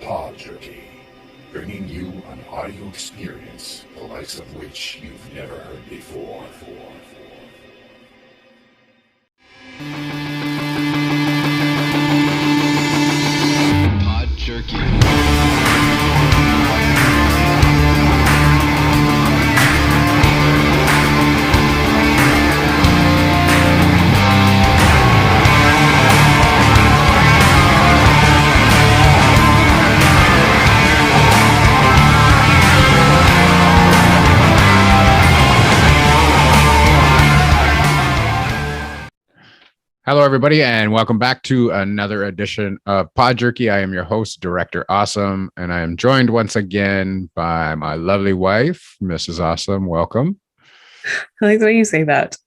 Pod Jerky, bringing you an audio experience the likes of which you've never heard before. Pod Jerky. Hello, everybody, and welcome back to another edition of Pod Jerky. I am your host, Director Awesome, and I am joined once again by my lovely wife, Mrs. Awesome. Welcome. I like the way you say that.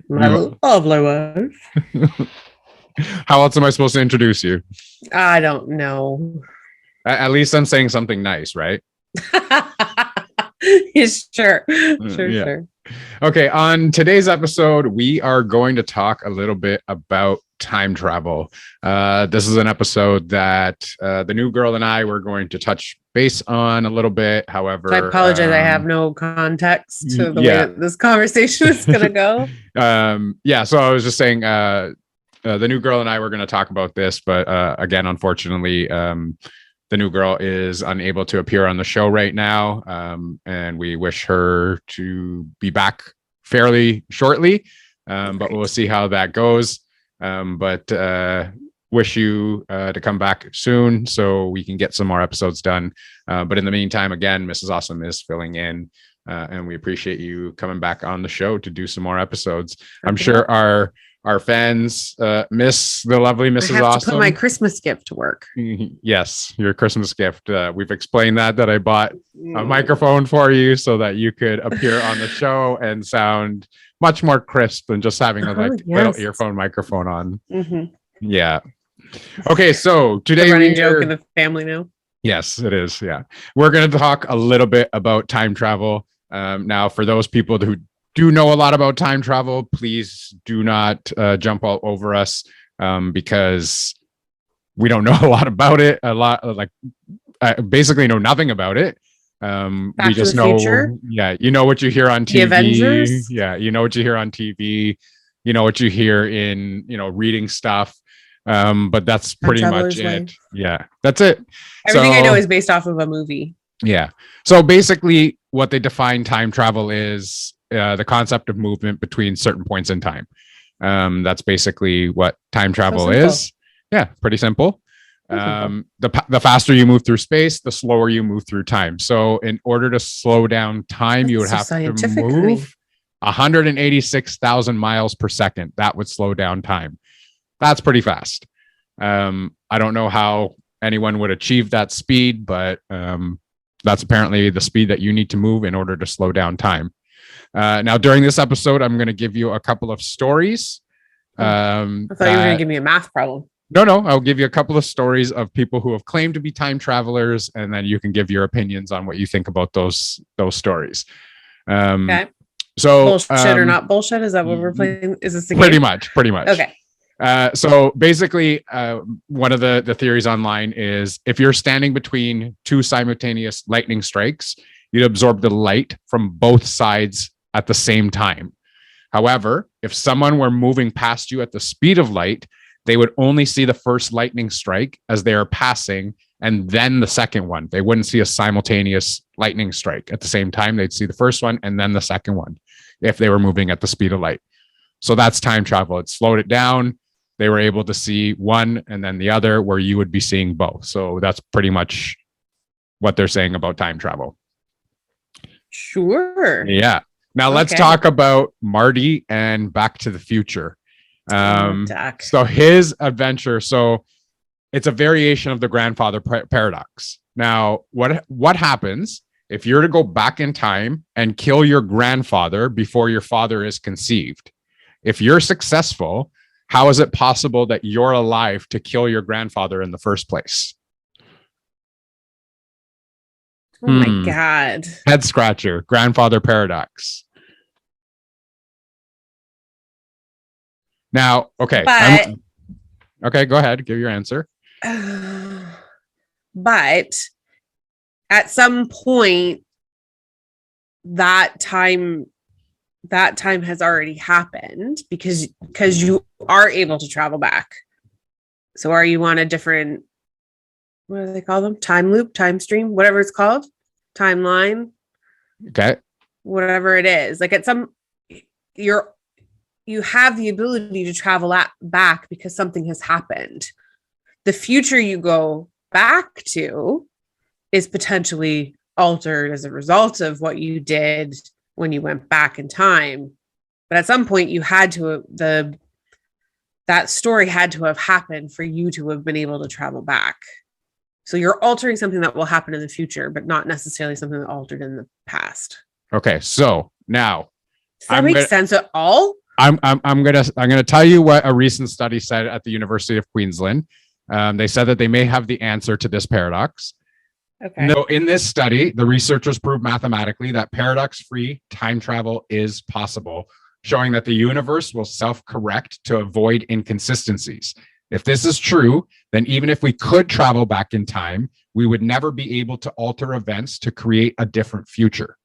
My lovely wife. How else am I supposed to introduce you? I don't know. At least I'm saying something nice, right? Sure. Yeah. Sure. Okay, on today's episode, we are going to talk a little bit about time travel. This is an episode that the new girl and I were going to touch base on a little bit. However, I apologize. I have no context to the way that this conversation is going to go. So I was just saying the new girl and I were going to talk about this, but again, unfortunately, the new girl is unable to appear on the show right now, and we wish her to be back fairly shortly, but we'll see how that goes. But wish you to come back soon so we can get some more episodes done. But in the meantime, again, Mrs. Awesome is filling in, and we appreciate you coming back on the show to do some more episodes. I'm sure our fans miss the lovely Mrs. I have Awesome. to put my Christmas gift to work. Yes, your Christmas gift. We've explained that I bought a microphone for you so that you could appear on the show and sound much more crisp than just having a little earphone microphone on. Mm-hmm. Yeah. Okay, so today the running joke in the family now. Yes, it is. Yeah, we're going to talk a little bit about time travel. Now, for those people who do know a lot about time travel, please do not jump all over us because we don't know a lot about it. Basically know nothing about it. We just know, you know what you hear on TV. The Avengers? Yeah, you know what you hear on TV. You know what you hear in, reading stuff. But that's pretty much it. Life. Yeah, that's it. Everything I know is based off of a movie. Yeah. So basically what they define time travel is the concept of movement between certain points in time. That's basically what time travel is. Yeah, pretty simple. The faster you move through space, the slower you move through time. So in order to slow down time, you would have to move 186,000 miles per second. That would slow down time. That's pretty fast. I don't know how anyone would achieve that speed, but that's apparently the speed that you need to move in order to slow down time. Now, during this episode, I'm going to give you a couple of stories. I thought you were going to give me a math problem. No, I'll give you a couple of stories of people who have claimed to be time travelers, and then you can give your opinions on what you think about those stories. Okay. So bullshit or not bullshit? Is that what we're playing? Is this the pretty game? much? Okay. So basically, one of the theories online is if you're standing between two simultaneous lightning strikes, you'd absorb the light from both sides at the same time. However, if someone were moving past you at the speed of light, they would only see the first lightning strike as they are passing, and then the second one. They wouldn't see a simultaneous lightning strike at the same time. They'd see the first one and then the second one if they were moving at the speed of light. So that's time travel. It slowed it down. They were able to see one and then the other, where you would be seeing both. So that's pretty much what they're saying about time travel. Sure. Yeah. Now let's talk about Marty and Back to the Future. So his adventure. So it's a variation of the grandfather paradox. Now, what happens if you're to go back in time and kill your grandfather before your father is conceived? If you're successful, how is it possible that you're alive to kill your grandfather in the first place? Oh my God. Head scratcher, grandfather paradox. Now, okay. But Okay, go ahead. Give your answer. But at some point, that time has already happened because you are able to travel back. So are you on a different, what do they call them? Time loop, time stream, whatever it's called, timeline. Okay. Whatever it is. Like at some, you have the ability to travel back because something has happened. The future you go back to is potentially altered as a result of what you did when you went back in time. But at some point you had to, that story had to have happened for you to have been able to travel back. So you're altering something that will happen in the future, but not necessarily something that altered in the past. Okay. So now does that make sense at all? I'm gonna tell you what a recent study said at the University of Queensland. They said that they may have the answer to this paradox. Okay. No, in this study, the researchers proved mathematically that paradox-free time travel is possible, showing that the universe will self-correct to avoid inconsistencies. If this is true, then even if we could travel back in time, we would never be able to alter events to create a different future.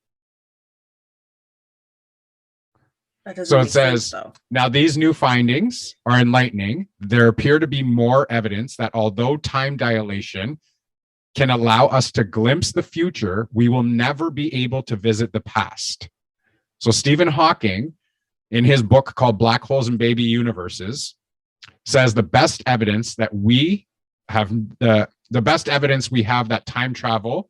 So it says, now these new findings are enlightening. There appear to be more evidence that although time dilation can allow us to glimpse the future, we will never be able to visit the past. So Stephen Hawking, in his book called Black Holes and Baby Universes, says the best evidence that we have, the best evidence we have that time travel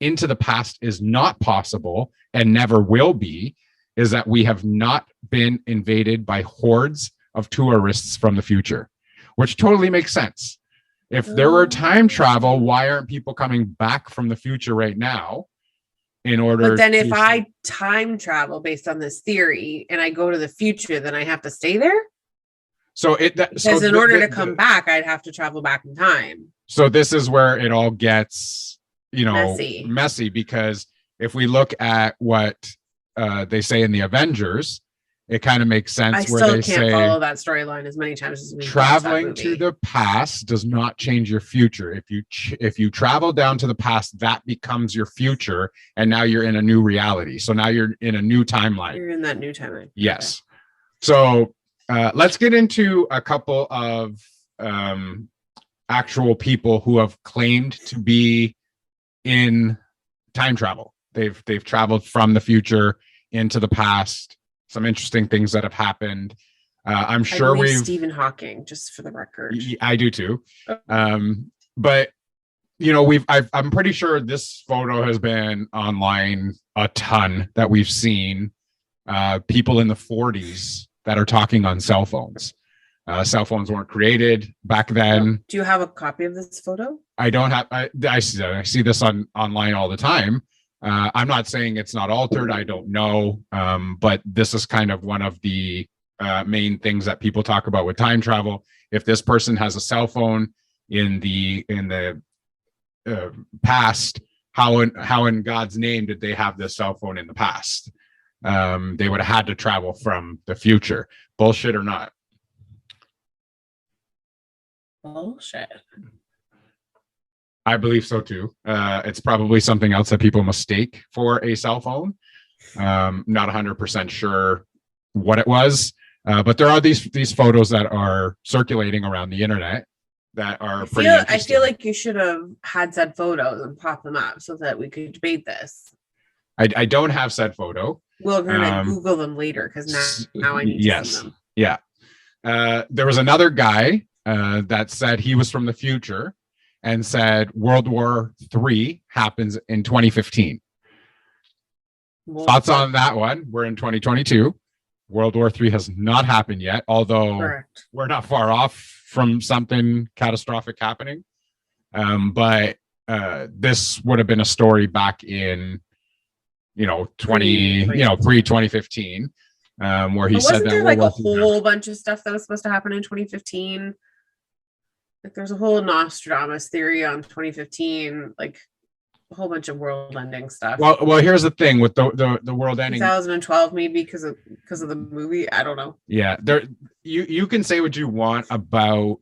into the past is not possible and never will be, is that we have not been invaded by hordes of tourists from the future, which totally makes sense. If there were time travel, why aren't people coming back from the future right now in order? But then if I time travel based on this theory and I go to the future, then I have to stay there? Because in order to come back, I'd have to travel back in time. So this is where it all gets, messy because if we look at what they say in the Avengers, it kind of makes sense. I still can't follow that storyline as many times as we traveling to the past does not change your future. If you travel down to the past, that becomes your future, and now you're in a new reality. So now you're in a new timeline. You're in that new timeline. Yes. Okay. So let's get into a couple of actual people who have claimed to be in time travel. They've traveled from the future into the past. Some interesting things that have happened. I'm sure Stephen Hawking, just for the record. I do too. But I'm pretty sure this photo has been online a ton that we've seen. People in the 40s that are talking on cell phones. Cell phones weren't created back then. Do you have a copy of this photo? I don't have. I see this online all the time. I'm not saying it's not altered. I don't know. But this is kind of one of the main things that people talk about with time travel. If this person has a cell phone in the past, how in God's name did they have this cell phone in the past? They would have had to travel from the future. Bullshit or not? Bullshit. I believe so too. It's probably something else that people mistake for a cell phone. Not 100% sure what it was, but there are these photos that are circulating around the internet that are pretty interesting. I feel like you should have had said photos and popped them up so that we could debate this. I don't have said photo. We're going to Google them later because now I need to see them. Yeah. There was another guy that said he was from the future and said World War III happens in 2015. Thoughts on that one? We're in 2022. World War III has not happened yet, although we're not far off from something catastrophic happening. But this would have been a story back in, pre-2015, where he said that there like a whole bunch of stuff that was supposed to happen in 2015. Like there's a whole Nostradamus theory on 2015, like a whole bunch of world ending stuff. Well, here's the thing with the world ending. 2012, maybe because of the movie. I don't know. Yeah, you can say what you want about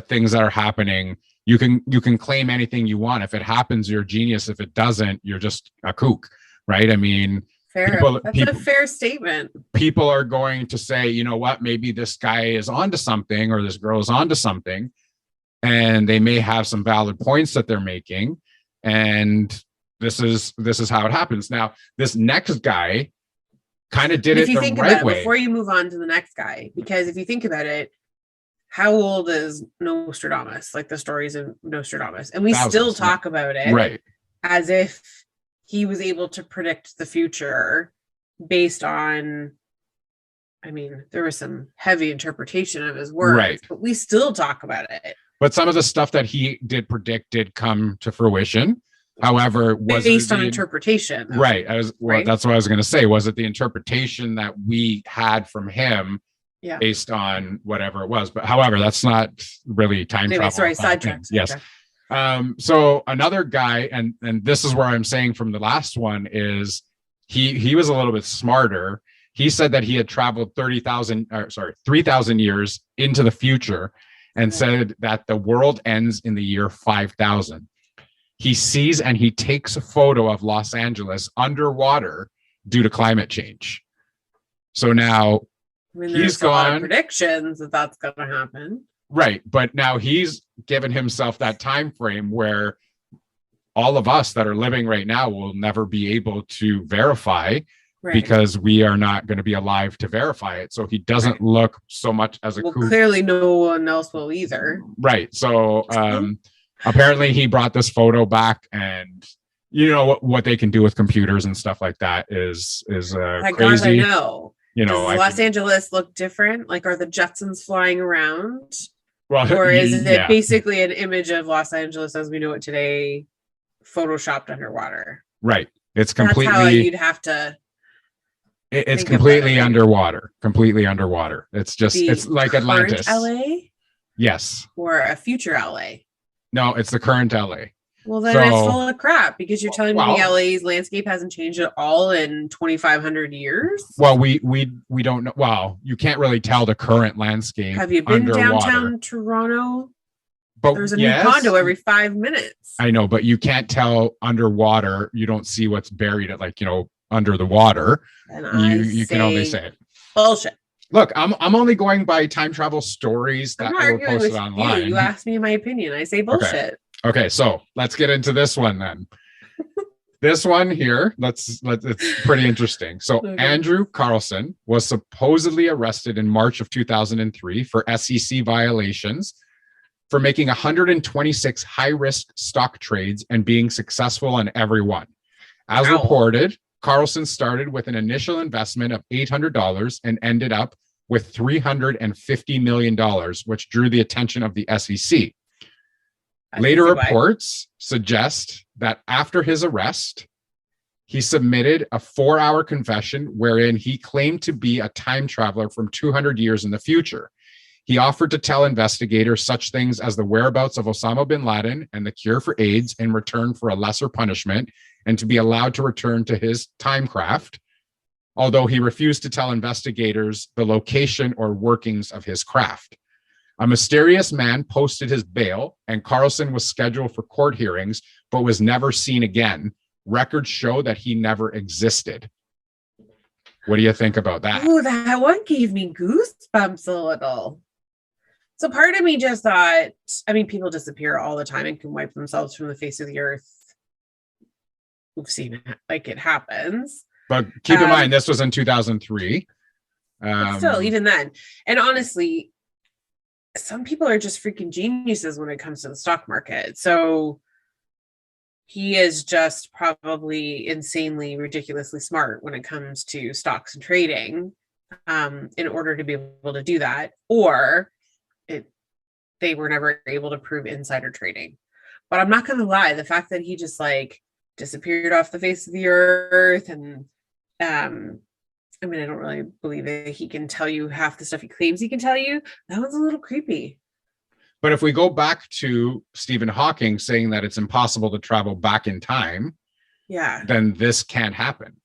things that are happening you can claim anything you want. If it happens, you're a genius. If it doesn't, you're just a kook, right? I mean, Fair. That's a fair statement. People are going to say, you know what, maybe this guy is onto something or this girl is onto something, and they may have some valid points that they're making. And this is how it happens. Now, this next guy kind of did it the right way. Before you move on to the next guy, because if you think about it, how old is Nostradamus? Like the stories of Nostradamus, and we still talk about it, right? As if he was able to predict the future based on. I mean, there was some heavy interpretation of his words, right? But we still talk about it. But some of the stuff that he did predict did come to fruition. However, was based on interpretation, though, right? That's what I was going to say. Was it the interpretation that we had from him? Yeah. Based on whatever it was, but however, that's not really time travel. Sorry, sidetrack. Yes. So another guy, and this is where I'm saying from the last one is he was a little bit smarter. He said that he had traveled 3,000 years into the future, and said that the world ends in the year 5,000. He sees and he takes a photo of Los Angeles underwater due to climate change. So now. I mean, he's gone. A lot of predictions that that's going to happen, right? But now he's given himself that time frame where all of us that are living right now will never be able to verify, because we are not going to be alive to verify it. So he doesn't look so much as a kook. Clearly, no one else will either, right? So apparently, he brought this photo back, and you know what they can do with computers and stuff like that is crazy. God, I know. You know, does Los Angeles look different? Like, are the Jetsons flying around? Well, or is it basically an image of Los Angeles as we know it today, photoshopped underwater? Right. It's completely. That's how you'd have to. It's completely underwater. Completely underwater. It's like Atlantis. LA. Yes. Or a future LA. No, it's the current LA. Well, then it's full of crap, because you're telling me LA's landscape hasn't changed at all in 2,500 years. Well, we don't know. Well, you can't really tell the current landscape. Have you been downtown Toronto? But there's a new condo every 5 minutes. I know, but you can't tell underwater. You don't see what's buried at, under the water. And you can only say it. Bullshit. Look, I'm only going by time travel stories that were posted online. You asked me my opinion. I say bullshit. Okay, so let's get into this one then. This one here, it's pretty interesting. So Andrew Carlson was supposedly arrested in March of 2003 for SEC violations for making 126 high-risk stock trades and being successful on every one. As reported, Carlson started with an initial investment of $800 and ended up with $350 million, which drew the attention of the SEC. Later reports suggest that after his arrest, he submitted a 4-hour confession wherein he claimed to be a time traveler from 200 years in the future. He offered to tell investigators such things as the whereabouts of Osama bin Laden and the cure for AIDS in return for a lesser punishment, and to be allowed to return to his time craft, although he refused to tell investigators the location or workings of his craft. A mysterious man posted his bail, and Carlson was scheduled for court hearings, but was never seen again. Records show that he never existed. What do you think about that? Oh, that one gave me goosebumps a little. So part of me just thought, people disappear all the time and can wipe themselves from the face of the earth. We've seen it, it happens. But keep in mind, this was in 2003. Still, even then. And honestly, some people are just freaking geniuses when it comes to the stock market. So he is just probably insanely, ridiculously smart when it comes to stocks and trading, in order to be able to do that. Or they were never able to prove insider trading. But I'm not going to lie, the fact that he just disappeared off the face of the earth, and I don't really believe that he can tell you half the stuff he claims he can tell you. That one's a little creepy. But if we go back to Stephen Hawking saying that it's impossible to travel back in time, then this can't happen.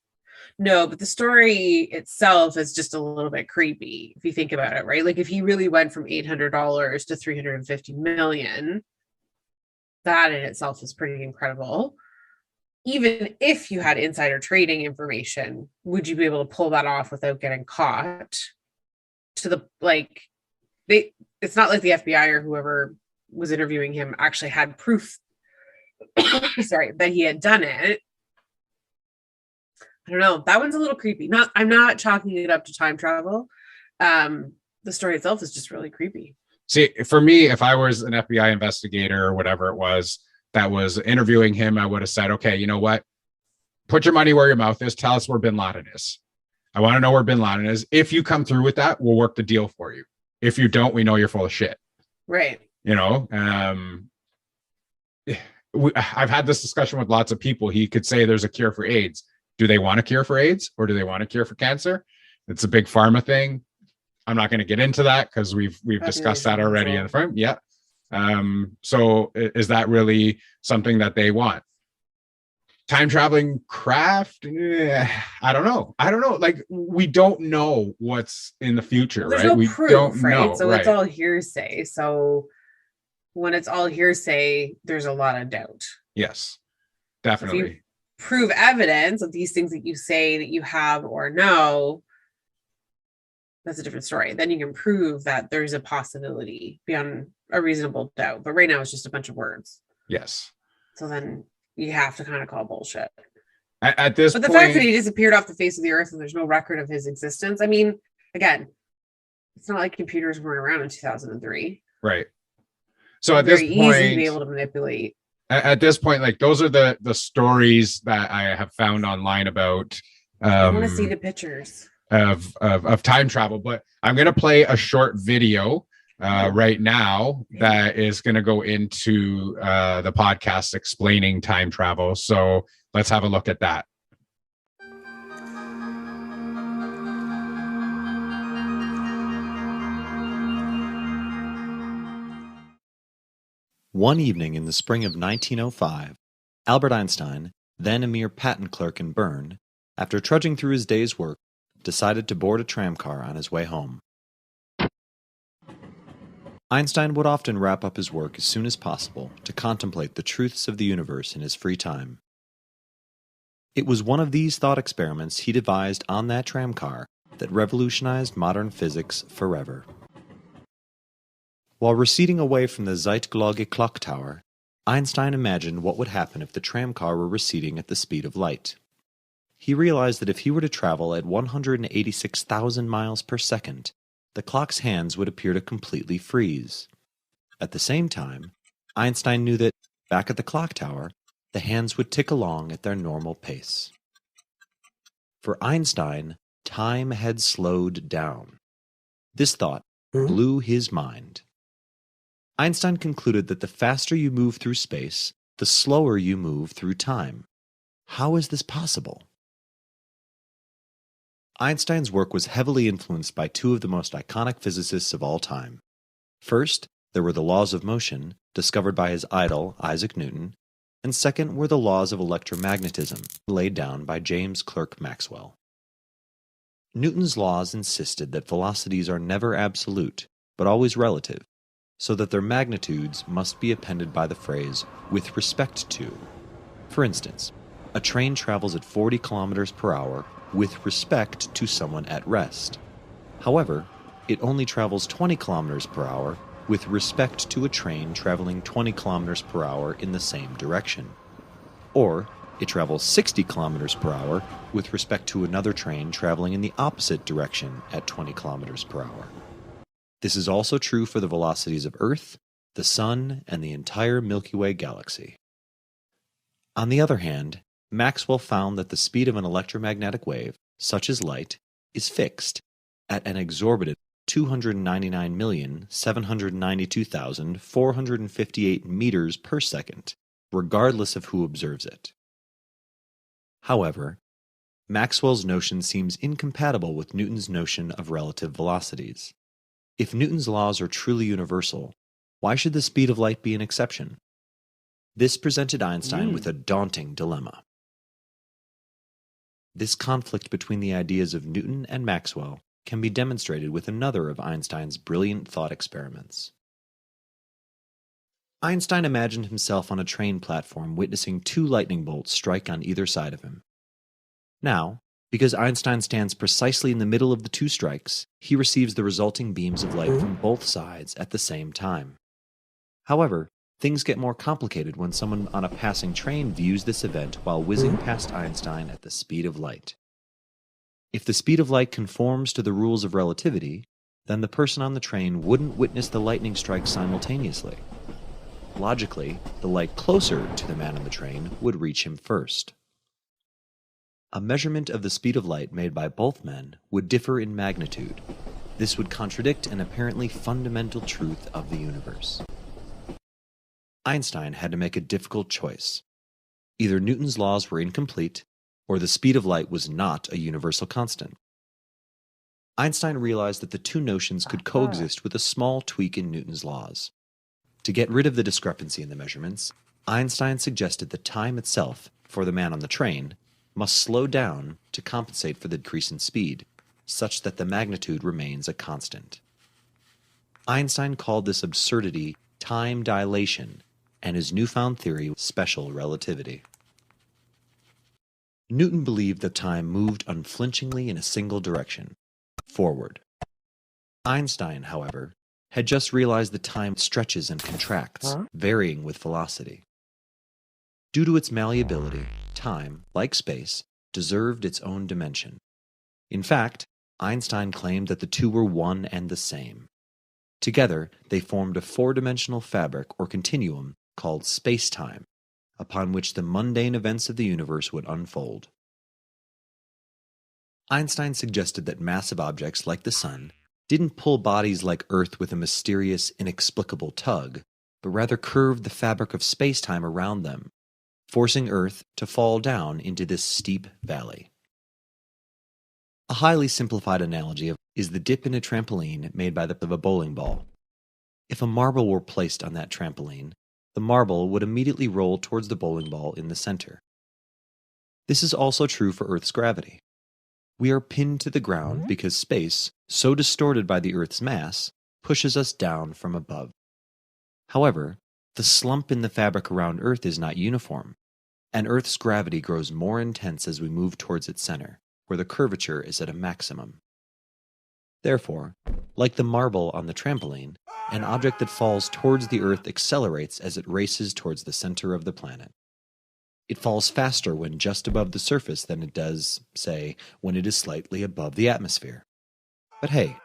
No, but the story itself is just a little bit creepy if you think about it, right? Like if he really went from $800 to $350 million, That in itself is pretty incredible. Even if you had insider trading information, would you be able to pull that off without getting caught? To the like, it's not like the FBI or whoever was interviewing him actually had proof, sorry, that he had done it. I don't know. That one's a little creepy. I'm not chalking it up to time travel. The story itself is just really creepy. See, for me, if I was an FBI investigator or whatever it was that was interviewing him, I would have said, okay, you know what? Put your money where your mouth is. Tell us where bin Laden is. I want to know where bin Laden is. If you come through with that, we'll work the deal for you. If you don't, we know you're full of shit. Right. You know, I've had this discussion with lots of people. He could say there's a cure for AIDS. Do they want a cure for AIDS or do they want a cure for cancer? It's a big pharma thing. I'm not going to get into that because we've discussed that already in the front. Yeah. So is that really something that they want? Time traveling craft? I don't know. Like, we don't know what's in the future, There's right? no We proof, don't right? know. So right. it's all hearsay. So when it's all hearsay, there's a lot of doubt. Yes, If you definitely. prove evidence of these things that you say that you have or know, that's a different story. Then you can prove that there's a possibility beyond a reasonable doubt. But right now it's just a bunch of words. Yes. So then you have to kind of call bullshit. At this But the point, fact that he disappeared off the face of the earth and there's no record of his existence, I mean, again, it's not like computers weren't around in 2003. right. So at this Very point, easy to be able to manipulate. at this point, like, those are the stories that I have found online about I want to see the pictures of time travel. But I'm going to play a short video right now that is going to go into the podcast explaining time travel. So let's have a look at that. One evening in the spring of 1905, Albert Einstein, then a mere patent clerk in Bern, after trudging through his day's work, decided to board a tramcar on his way home. Einstein would often wrap up his work as soon as possible to contemplate the truths of the universe in his free time. It was one of these thought experiments he devised on that tramcar that revolutionized modern physics forever. While receding away from the Zeitglocke clock tower, Einstein imagined what would happen if the tramcar were receding at the speed of light. He realized that if he were to travel at 186,000 miles per second, the clock's hands would appear to completely freeze. At the same time, Einstein knew that, back at the clock tower, the hands would tick along at their normal pace. For Einstein, time had slowed down. This thought blew his mind. Einstein concluded that the faster you move through space, the slower you move through time. How is this possible? Einstein's work was heavily influenced by two of the most iconic physicists of all time. First, there were the laws of motion, discovered by his idol, Isaac Newton, and second were the laws of electromagnetism, laid down by James Clerk Maxwell. Newton's laws insisted that velocities are never absolute, but always relative, so that their magnitudes must be appended by the phrase, with respect to. For instance, a train travels at 40 kilometers per hour with respect to someone at rest. However, it only travels 20 kilometers per hour with respect to a train traveling 20 kilometers per hour in the same direction. Or, it travels 60 kilometers per hour with respect to another train traveling in the opposite direction at 20 kilometers per hour. This is also true for the velocities of Earth, the Sun, and the entire Milky Way galaxy. On the other hand, Maxwell found that the speed of an electromagnetic wave, such as light, is fixed at an exorbitant 299,792,458 meters per second, regardless of who observes it. However, Maxwell's notion seems incompatible with Newton's notion of relative velocities. If Newton's laws are truly universal, why should the speed of light be an exception? This presented Einstein with a daunting dilemma. This conflict between the ideas of Newton and Maxwell can be demonstrated with another of Einstein's brilliant thought experiments. Einstein imagined himself on a train platform witnessing two lightning bolts strike on either side of him. Now, because Einstein stands precisely in the middle of the two strikes, he receives the resulting beams of light from both sides at the same time. However, things get more complicated when someone on a passing train views this event while whizzing past Einstein at the speed of light. If the speed of light conforms to the rules of relativity, then the person on the train wouldn't witness the lightning strike simultaneously. Logically, the light closer to the man on the train would reach him first. A measurement of the speed of light made by both men would differ in magnitude. This would contradict an apparently fundamental truth of the universe. Einstein had to make a difficult choice. Either Newton's laws were incomplete, or the speed of light was not a universal constant. Einstein realized that the two notions could coexist with a small tweak in Newton's laws. To get rid of the discrepancy in the measurements, Einstein suggested that time itself, for the man on the train, must slow down to compensate for the decrease in speed, such that the magnitude remains a constant. Einstein called this absurdity time dilation, and his newfound theory special relativity. Newton believed that time moved unflinchingly in a single direction, forward. Einstein, however, had just realized that time stretches and contracts, varying with velocity. Due to its malleability, time, like space, deserved its own dimension. In fact, Einstein claimed that the two were one and the same. Together, they formed a four-dimensional fabric or continuum called space-time, upon which the mundane events of the universe would unfold. Einstein suggested that massive objects like the sun didn't pull bodies like Earth with a mysterious, inexplicable tug, but rather curved the fabric of space-time around them, forcing Earth to fall down into this steep valley. A highly simplified analogy is the dip in a trampoline made by of a bowling ball. If a marble were placed on that trampoline, the marble would immediately roll towards the bowling ball in the center. This is also true for Earth's gravity. We are pinned to the ground because space, so distorted by the Earth's mass, pushes us down from above. However, the slump in the fabric around Earth is not uniform, and Earth's gravity grows more intense as we move towards its center, where the curvature is at a maximum. Therefore, like the marble on the trampoline, an object that falls towards the Earth accelerates as it races towards the center of the planet. It falls faster when just above the surface than it does, say, when it is slightly above the atmosphere. But hey,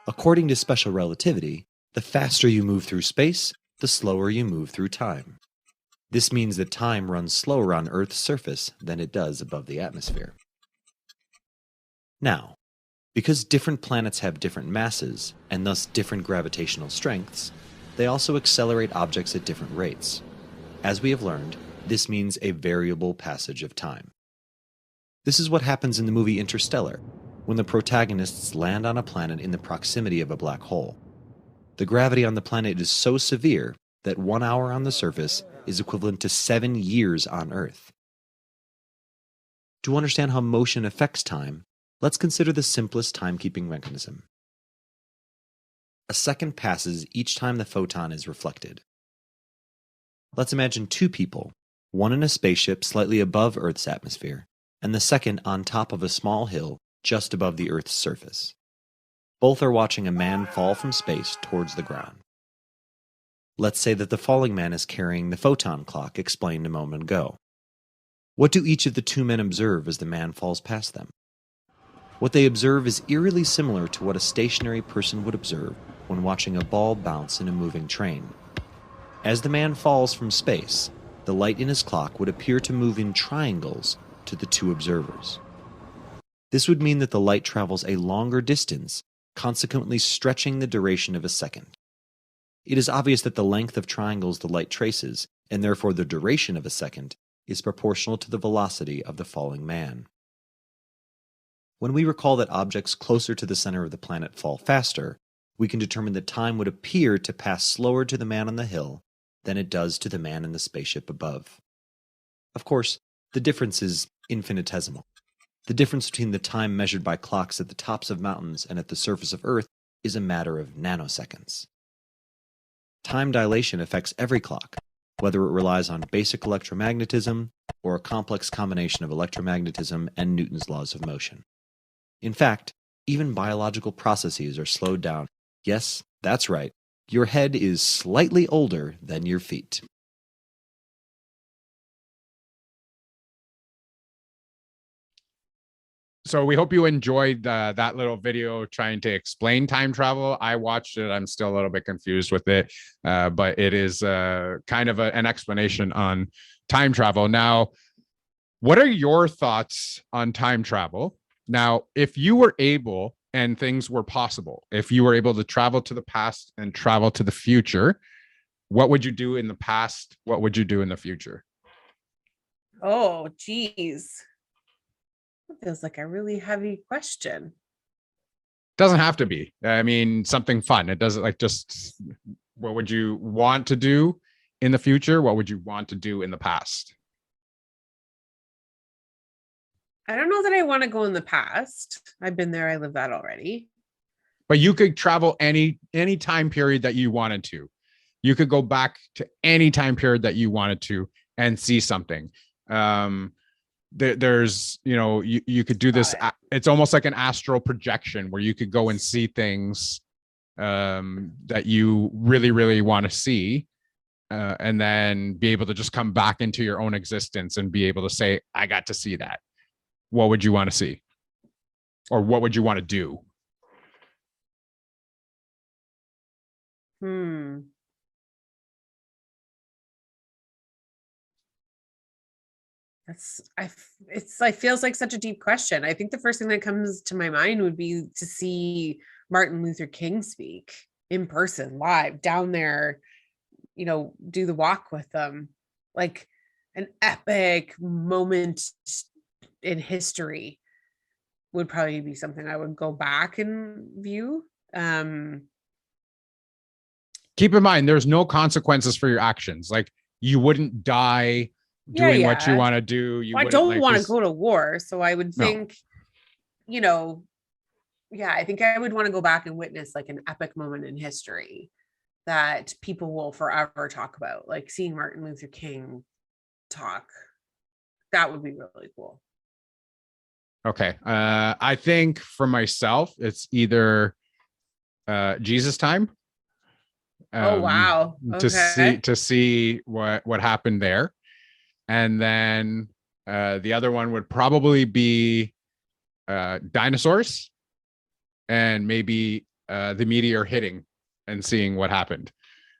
according to special relativity, the faster you move through space, the slower you move through time. This means that time runs slower on Earth's surface than it does above the atmosphere. Now, because different planets have different masses, and thus different gravitational strengths, they also accelerate objects at different rates. As we have learned, this means a variable passage of time. This is what happens in the movie Interstellar, when the protagonists land on a planet in the proximity of a black hole. The gravity on the planet is so severe that 1 hour on the surface is equivalent to 7 years on Earth. To understand how motion affects time, let's consider the simplest timekeeping mechanism. A second passes each time the photon is reflected. Let's imagine two people, one in a spaceship slightly above Earth's atmosphere, and the second on top of a small hill just above the Earth's surface. Both are watching a man fall from space towards the ground. Let's say that the falling man is carrying the photon clock explained a moment ago. What do each of the two men observe as the man falls past them? What they observe is eerily similar to what a stationary person would observe when watching a ball bounce in a moving train. As the man falls from space, the light in his clock would appear to move in triangles to the two observers. This would mean that the light travels a longer distance, consequently stretching the duration of a second. It is obvious that the length of triangles the light traces, and therefore the duration of a second, is proportional to the velocity of the falling man. When we recall that objects closer to the center of the planet fall faster, we can determine that time would appear to pass slower to the man on the hill than it does to the man in the spaceship above. Of course, the difference is infinitesimal. The difference between the time measured by clocks at the tops of mountains and at the surface of Earth is a matter of nanoseconds. time dilation affects every clock, whether it relies on basic electromagnetism or a complex combination of electromagnetism and Newton's laws of motion. In fact, even biological processes are slowed down. Yes, that's right. Your head is slightly older than your feet. So we hope you enjoyed that little video trying to explain time travel. I watched it. I'm still a little bit confused with it, but it is kind of an explanation on time travel. Now, what are your thoughts on time travel? Now, if you were able and things were possible, if you were able to travel to the past and travel to the future, what would you do in the past? What would you do in the future? Oh, geez. That feels like a really heavy question. Doesn't have to be. I mean, something fun. It doesn't like just what would you want to do in the future? What would you want to do in the past? I don't know that I want to go in the past. I've been there. I lived that already. But you could travel any time period that you wanted to. You could go back to any time period that you wanted to and see something. There's, you could do this. It's almost like an astral projection where you could go and see things that you really, really want to see. And then be able to just come back into your own existence and be able to say, I got to see that. What would you want to see? Or what would you want to do? It feels like such a deep question. I think the first thing that comes to my mind would be to see Martin Luther King speak in person, live, down there, do the walk with them. Like an epic moment in history would probably be something I would go back and view. Keep in mind, there's no consequences for your actions. Like you wouldn't die doing what you want to do. I don't want to go to war. So I would think, I think I would want to go back and witness like an epic moment in history that people will forever talk about, like seeing Martin Luther King talk. That would be really cool. Okay. I think for myself, it's either Jesus time. Oh, wow. Okay. To see what happened there. And then the other one would probably be dinosaurs and maybe the meteor hitting and seeing what happened.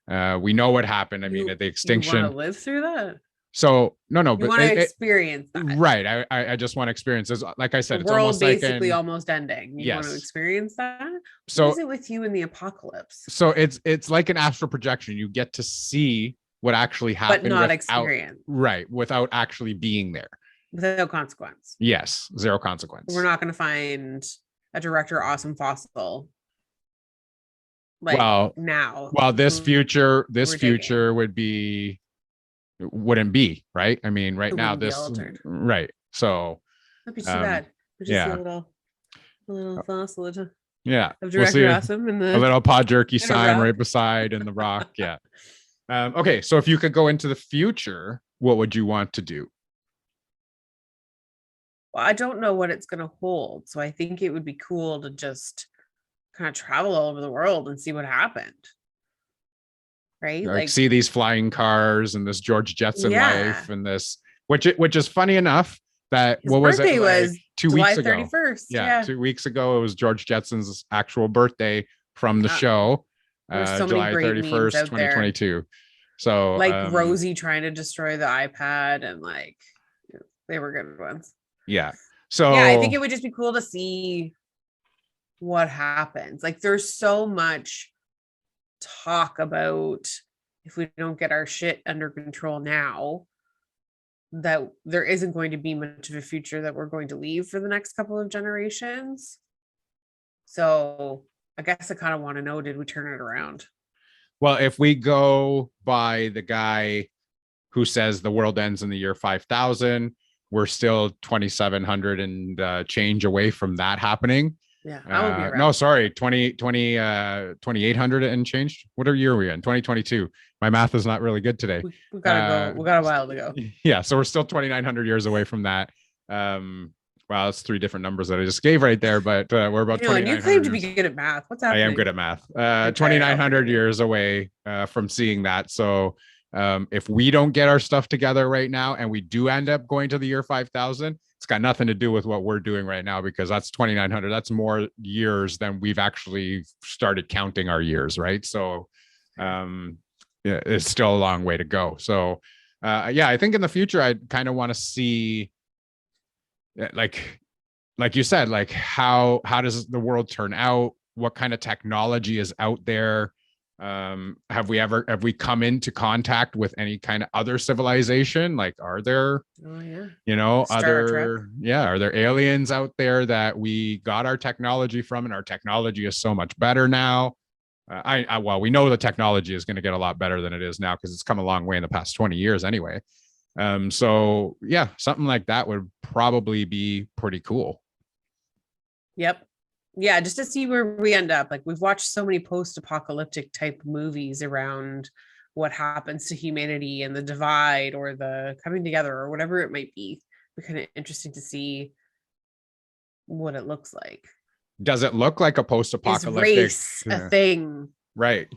We know what happened. I mean, at the extinction. You want to live through that? So no, you but want to experience that, right? I just want to experience this. Like I said, the it's world almost basically like almost ending. You want to experience that. So what is it with you in the apocalypse? So it's like an astral projection. You get to see what actually happened, but not experience. Right, without actually being there. Without consequence. Yes, zero consequence. We're not going to find a director awesome fossil. Now. Well, this future wouldn't be right. I mean, right now this altered. Right. So that'd be too bad. We'll just see a little fossil. Yeah. Of Director Awesome and a little pod jerky sign right beside in the rock. Yeah. Okay. So if you could go into the future, what would you want to do? Well, I don't know what it's going to hold. So I think it would be cool to just kind of travel all over the world and see what happened. Right, like see these flying cars and this George Jetson life and this, which is funny enough that his birthday was 2 July weeks ago. 31st. Yeah, 2 weeks ago it was George Jetson's actual birthday from the show, July 31st, 2022. So like Rosie trying to destroy the iPad and like they were good ones. Yeah. So I think it would just be cool to see what happens. Like there's so much talk about if we don't get our shit under control now, that there isn't going to be much of a future that we're going to leave for the next couple of generations. So I guess I kind of want to know, did we turn it around? Well, if we go by the guy who says the world ends in the year 5000, we're still 2700 and change away from that happening. Yeah, I will be around. No, sorry, 2800 and changed. What year are we in? 2022. My math is not really good today. We gotta go. We got a while to go. Yeah, so we're still 2900 years away from that. Wow, that's 3 different numbers that I just gave right there, but we're about 2900. You claim to be good at math. What's happening? I am good at math. 2900 years away from seeing that. So if we don't get our stuff together right now and we do end up going to the year 5000, it's got nothing to do with what we're doing right now, because that's 2900. That's more years than we've actually started counting our years, right? So yeah, it's still a long way to go. So yeah, I think in the future I kind of want to see, like you said, like how does the world turn out? What kind of technology is out there? Have we come into contact with any kind of other civilization? Like, are there, are there aliens out there that we got our technology from, and our technology is so much better now? Well, we know the technology is going to get a lot better than it is now, because it's come a long way in the past 20 years anyway. So yeah, something like that would probably be pretty cool. Yep. Yeah, just to see where we end up. Like, we've watched so many post-apocalyptic type movies around what happens to humanity and the divide or the coming together or whatever it might be. It's kind of interesting to see what it looks like. Does it look like a post-apocalyptic? Is race a thing? Right.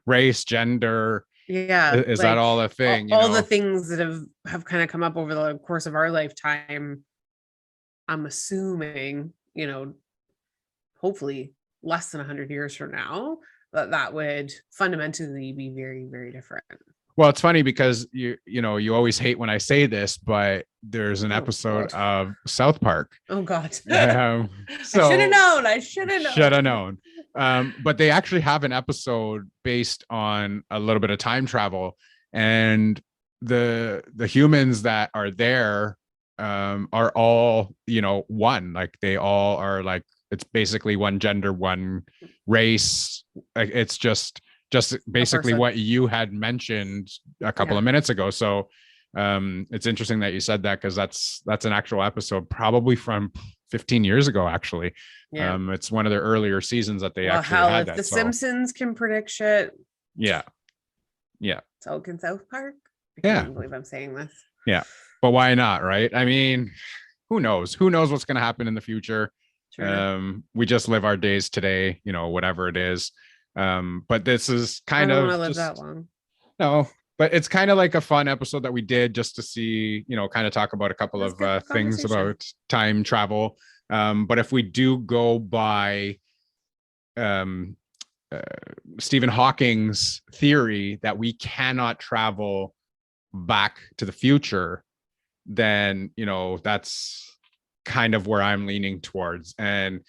Race, gender. Yeah. Is that all a thing? All the things that have kind of come up over the course of our lifetime, I'm assuming, hopefully less than 100 years from now, that would fundamentally be very, very different. Well, it's funny because you always hate when I say this, but there's an episode of South Park. Oh God. So I should have known. But they actually have an episode based on a little bit of time travel, and the humans that are there are all, one. Like, they all are, like, it's basically one gender, one race. Like, it's just basically what you had mentioned a couple of minutes ago. So it's interesting that you said that, because that's an actual episode, probably from 15 years ago, actually. Yeah. It's one of their earlier seasons that they actually had that. If the Simpsons can predict shit. Yeah. So can South Park. I can't believe I'm saying this. Yeah. But why not, right? I mean, who knows? Who knows what's going to happen in the future? True. We just live our days today, whatever it is. But this is kind of, I don't want to live that long. No, but it's kind of like a fun episode that we did just to see, kind of talk about a couple of things about time travel. But if we do go by Stephen Hawking's theory that we cannot travel back to the future, then, that's kind of where I'm leaning towards. And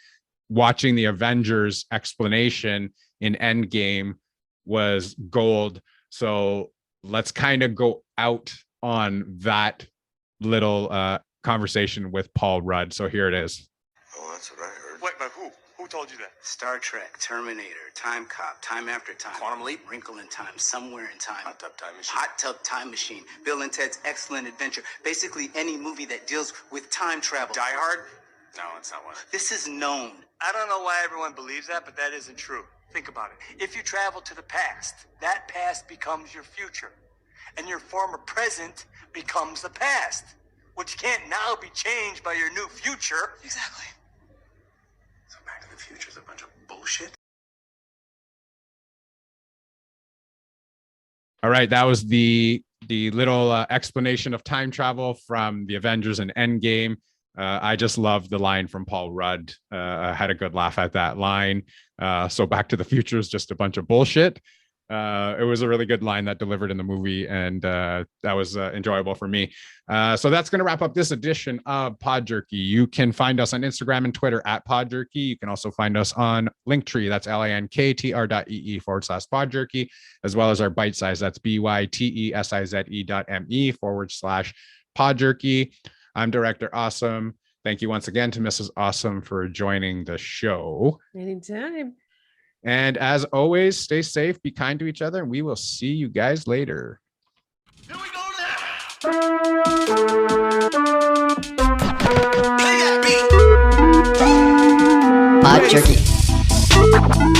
watching the Avengers explanation in Endgame was gold. So let's kind of go out on that little conversation with Paul Rudd. So here it is. Oh, that's what I heard. Wait, but who? Who told you that? Star Trek, Terminator, Time Cop, Time After Time. Quantum Leap, Wrinkle in Time, Somewhere in Time. Hot Tub Time Machine. Hot Tub Time Machine. Bill and Ted's Excellent Adventure. Basically any movie that deals with time travel. Die Hard? No, it's not one. This is known. I don't know why everyone believes that, but that isn't true. Think about it. If you travel to the past, that past becomes your future. And your former present becomes the past, which can't now be changed by your new future. Exactly. So Back to the Future is a bunch of bullshit. All right, that was the little explanation of time travel from the Avengers and Endgame. I just loved the line from Paul Rudd. I had a good laugh at that line. So Back to the Future is just a bunch of bullshit. It was a really good line that delivered in the movie, and that was enjoyable for me. So that's going to wrap up this edition of Pod Jerky. You can find us on Instagram and Twitter at Pod Jerky. You can also find us on Linktree. That's linktr.ee/Pod Jerky, as well as our bite size. That's BYTESIZE.me/Pod Jerky. I'm Director Awesome. Thank you once again to Mrs. Awesome for joining the show. Anytime. And as always, stay safe, be kind to each other, and we will see you guys later. Here we go now. Play that beat. Jerky.